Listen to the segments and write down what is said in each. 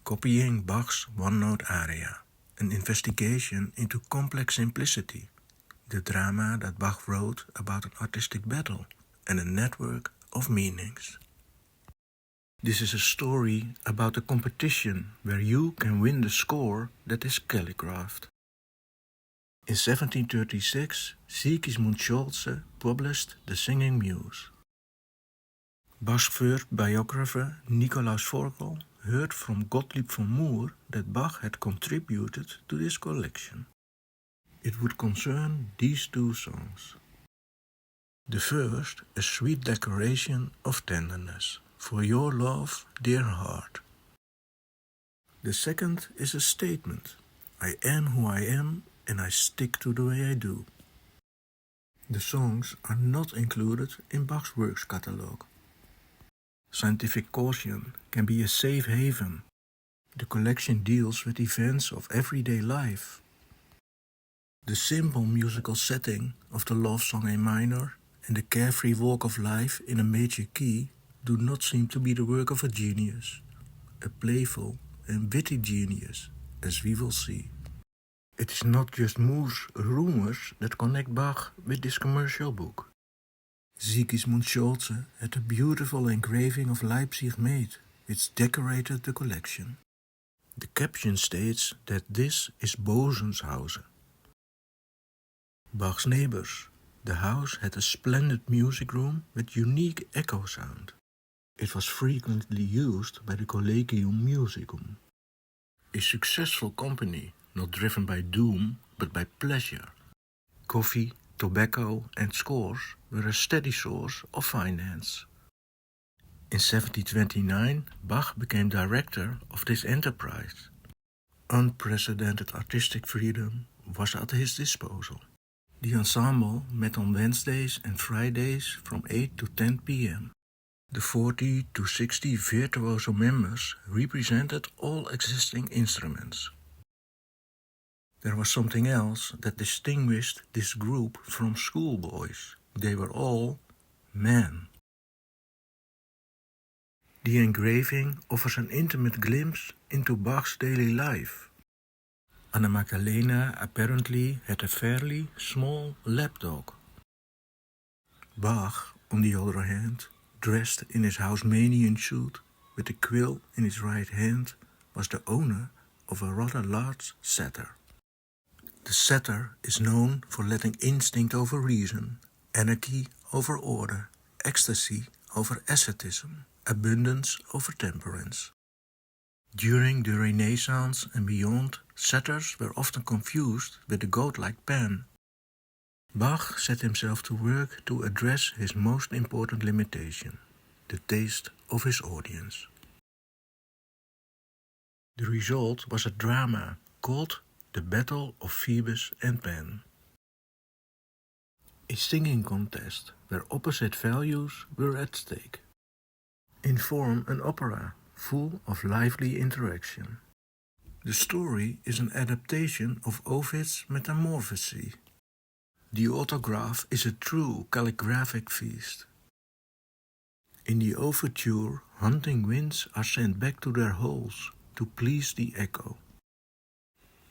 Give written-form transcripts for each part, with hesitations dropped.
copying Bach's one-note aria, an investigation into complex simplicity, the drama that Bach wrote about an artistic battle and a network of meanings. This is a story about a competition where you can win the score that is calligraphed. In 1736, Sigismund Scholze published The Singing Muse. Bach's first biographer, Nicolaus Forkel, heard from Gottlieb von Moor that Bach had contributed to this collection. It would concern these two songs. The first, a sweet declaration of tenderness, for your love, dear heart. The second is a statement, I am who I am and I stick to the way I do. The songs are not included in Bach's works catalogue. Scientific caution can be a safe haven. The collection deals with events of everyday life. The simple musical setting of the love song A minor and the carefree walk of life in a major key do not seem to be the work of a genius, a playful and witty genius, as we will see. It is not just Muse rumors that connect Bach with this commercial book. Sigismund Scholze had a beautiful engraving of Leipzig made, which decorated the collection. The caption states that this is Bosens Hause. Bach's neighbors. The house had a splendid music room with unique echo sound. It was frequently used by the Collegium Musicum, a successful company not driven by doom but by pleasure. Coffee, tobacco and scores were a steady source of finance. In 1729, Bach became director of this enterprise. Unprecedented artistic freedom was at his disposal. The ensemble met on Wednesdays and Fridays from 8 to 10 p.m. The 40 to 60 virtuoso members represented all existing instruments. There was something else that distinguished this group from schoolboys. They were all men. The engraving offers an intimate glimpse into Bach's daily life. Magdalena apparently had a fairly small lapdog. Bach, on the other hand, dressed in his Haussmannian suit with a quill in his right hand, was the owner of a rather large setter. The setter is known for letting instinct over reason, anarchy over order, ecstasy over asceticism, abundance over temperance. During the Renaissance and beyond, setters were often confused with the goat-like pen. Bach set himself to work to address his most important limitation, the taste of his audience. The result was a drama called The Battle of Phoebus and Pan, a singing contest where opposite values were at stake. In form, an opera full of lively interaction. The story is an adaptation of Ovid's Metamorphoses. The autograph is a true calligraphic feast. In the overture, hunting winds are sent back to their holes to please the echo.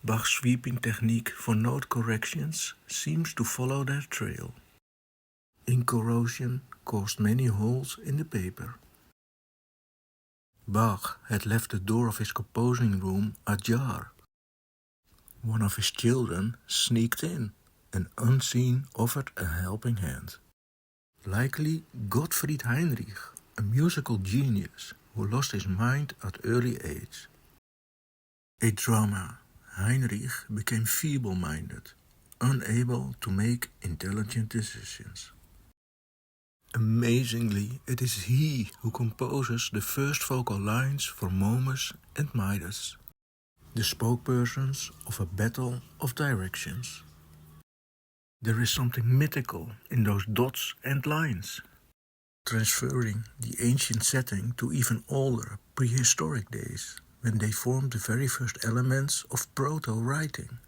Bach's sweeping technique for note corrections seems to follow their trail. Ink corrosion caused many holes in the paper. Bach had left the door of his composing room ajar. One of his children sneaked in and unseen offered a helping hand. Likely Gottfried Heinrich, a musical genius who lost his mind at early age. A drama, Heinrich became feeble-minded, unable to make intelligent decisions. Amazingly, it is he who composes the first vocal lines for Momus and Midas, the spokespersons of a battle of directions. There is something mythical in those dots and lines, transferring the ancient setting to even older, prehistoric days, when they formed the very first elements of proto-writing.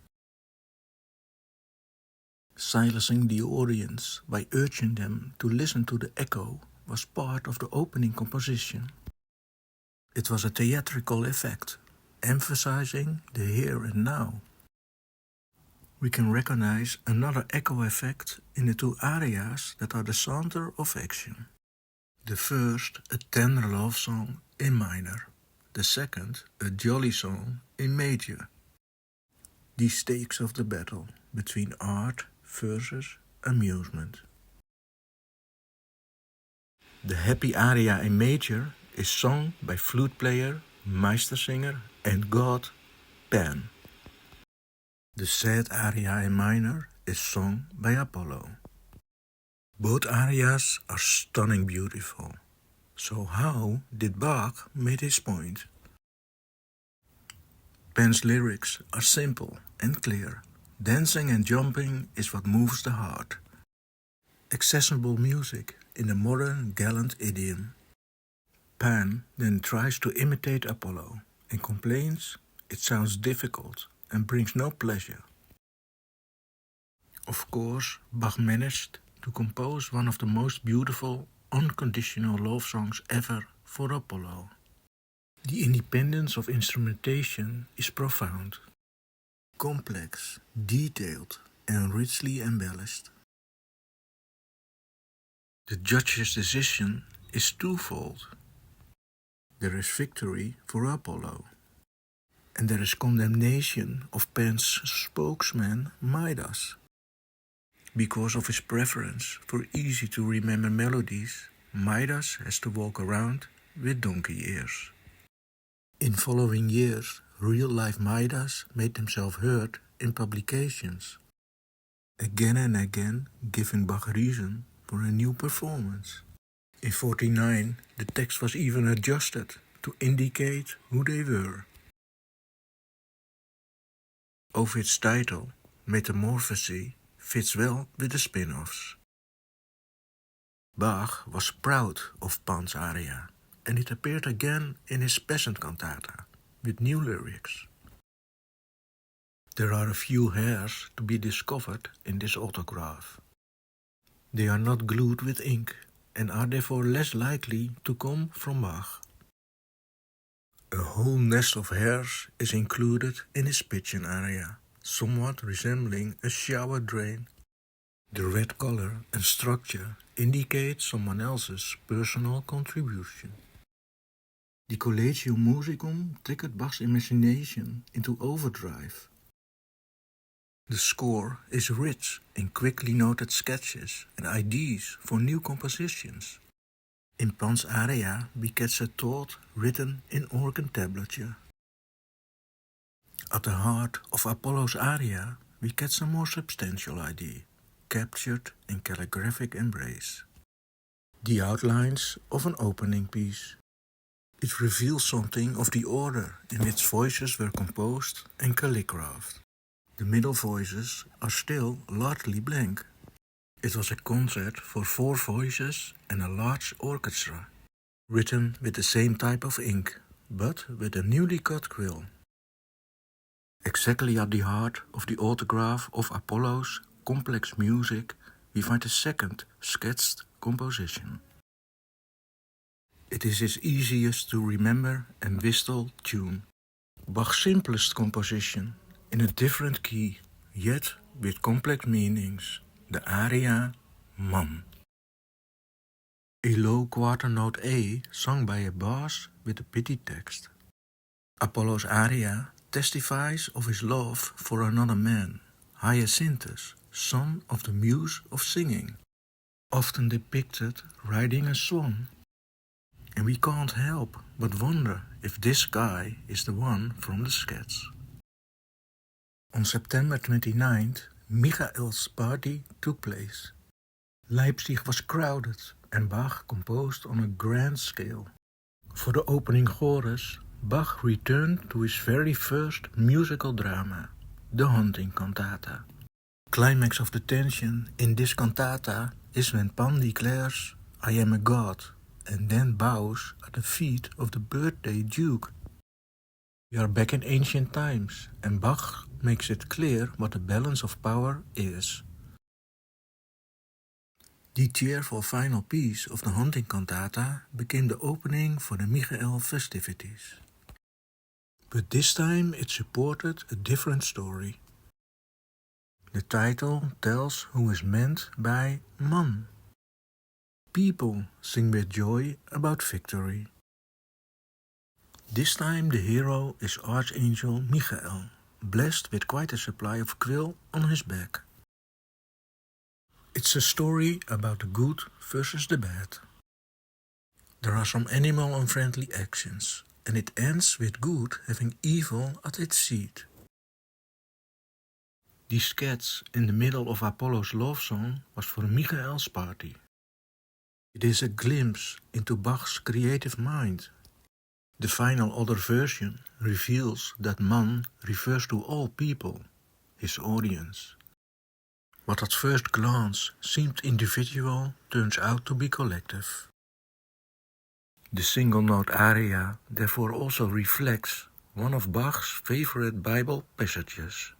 Silencing the audience by urging them to listen to the echo was part of the opening composition. It was a theatrical effect, emphasizing the here and now. We can recognize another echo effect in the two arias that are the center of action. The first, a tender love song in minor. The second, a jolly song in major. The stakes of the battle between art versus amusement. The happy aria in major is sung by flute player, Meistersinger and god Pan. The sad aria in minor is sung by Apollo. Both arias are stunning beautiful. So how did Bach make his point? Pan's lyrics are simple and clear. Dancing and jumping is what moves the heart. Accessible music in the modern gallant idiom. Pan then tries to imitate Apollo and complains it sounds difficult and brings no pleasure. Of course, Bach managed to compose one of the most beautiful unconditional love songs ever for Apollo. The independence of instrumentation is profound, complex, detailed, and richly embellished. The judge's decision is twofold. There is victory for Apollo, and there is condemnation of Pan's spokesman Midas. Because of his preference for easy-to-remember melodies, Midas has to walk around with donkey ears. In following years, real-life Midas made himself heard in publications, again and again giving Bach reason for a new performance. In 1949, the text was even adjusted to indicate who they were. Ovid's title, Metamorphosis, fits well with the spin-offs. Bach was proud of Pan's aria, and it appeared again in his Peasant cantata, with new lyrics. There are a few hairs to be discovered in this autograph. They are not glued with ink, and are therefore less likely to come from Bach. A whole nest of hairs is included in his Pigeon aria, somewhat resembling a shower drain. The red color and structure indicate someone else's personal contribution. The Collegium Musicum triggered Bach's imagination into overdrive. The score is rich in quickly noted sketches and ideas for new compositions. In Pan's aria we catch a thought written in organ tablature. At the heart of Apollo's aria we catch a more substantial idea, captured in calligraphic embrace. The outlines of an opening piece. It reveals something of the order in which voices were composed and calligraphed. The middle voices are still largely blank. It was a concert for 4 voices and a large orchestra, written with the same type of ink, but with a newly cut quill. Exactly at the heart of the autograph of Apollo's complex music, we find a second sketched composition. It is his easiest to remember and whistle tune. Bach's simplest composition, in a different key, yet with complex meanings, the aria Man. A low quarter note A sung by a bass with a pitty text. Apollo's aria testifies of his love for another man, Hyacinthus, son of the Muse of singing, often depicted riding a swan. And we can't help but wonder if this guy is the one from the sketch. On September 29th, Michael's party took place. Leipzig was crowded and Bach composed on a grand scale. For the opening chorus, Bach returned to his very first musical drama, the Hunting Cantata. Climax of the tension in this cantata is when Pan declares, "I am a god," and then bows at the feet of the birthday duke. We are back in ancient times, and Bach makes it clear what the balance of power is. The cheerful final piece of the Hunting Cantata became the opening for the Michael festivities. But this time it supported a different story. The title tells who is meant by man. People sing with joy about victory. This time the hero is Archangel Michael, blessed with quite a supply of quill on his back. It's a story about the good versus the bad. There are some animal unfriendly actions, and it ends with good having evil at its seat. These cats in the middle of Apollo's love song was for Michael's party. It is a glimpse into Bach's creative mind. The final other version reveals that man refers to all people, his audience. What at first glance seemed individual turns out to be collective. The single-note aria therefore also reflects one of Bach's favorite Bible passages.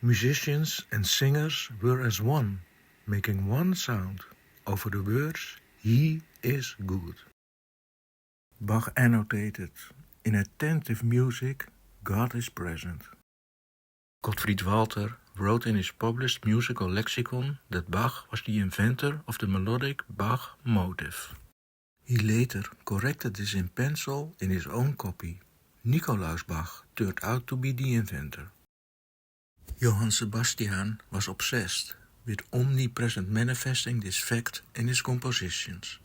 Musicians and singers were as one, making one sound over the words, "He is good." Bach annotated, in attentive music, God is present. Gottfried wrote in his published musical lexicon that Bach was the inventor of the melodic Bach motive. He later corrected this in pencil in his own copy. Nicolaus Bach turned out to be the inventor. Johann Sebastian was obsessed with omnipresent manifesting this fact in his compositions.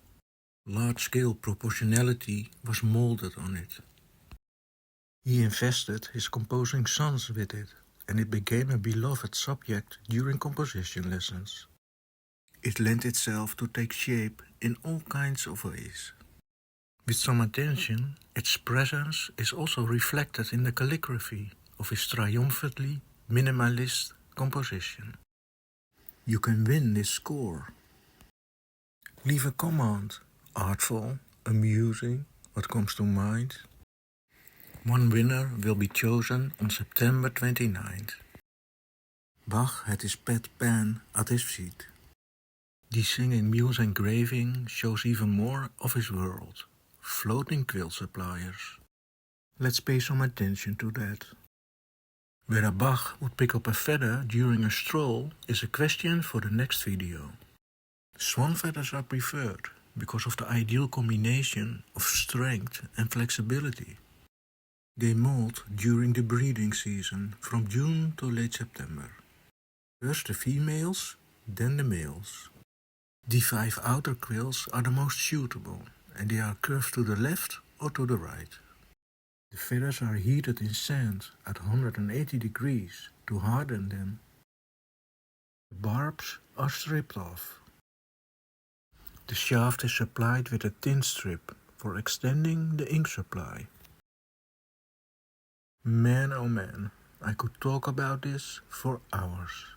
Large-scale proportionality was molded on it. He invested his composing sons with it, and it became a beloved subject during composition lessons. It lent itself to take shape in all kinds of ways. With some attention, its presence is also reflected in the calligraphy of his triumphantly minimalist composition. You can win this score. Leave a comment, artful, amusing, what comes to mind. One winner will be chosen on September 29th. Bach had his pet pen at his feet. The singing Muse engraving shows even more of his world, floating quill suppliers. Let's pay some attention to that. Whether Bach would pick up a feather during a stroll is a question for the next video. Swan feathers are preferred because of the ideal combination of strength and flexibility. They molt during the breeding season from June to late September. First the females, then the males. The 5 outer quills are the most suitable, and they are curved to the left or to the right. The feathers are heated in sand at 180 degrees to harden them. The barbs are stripped off. The shaft is supplied with a thin strip for extending the ink supply. Man, oh man, I could talk about this for hours.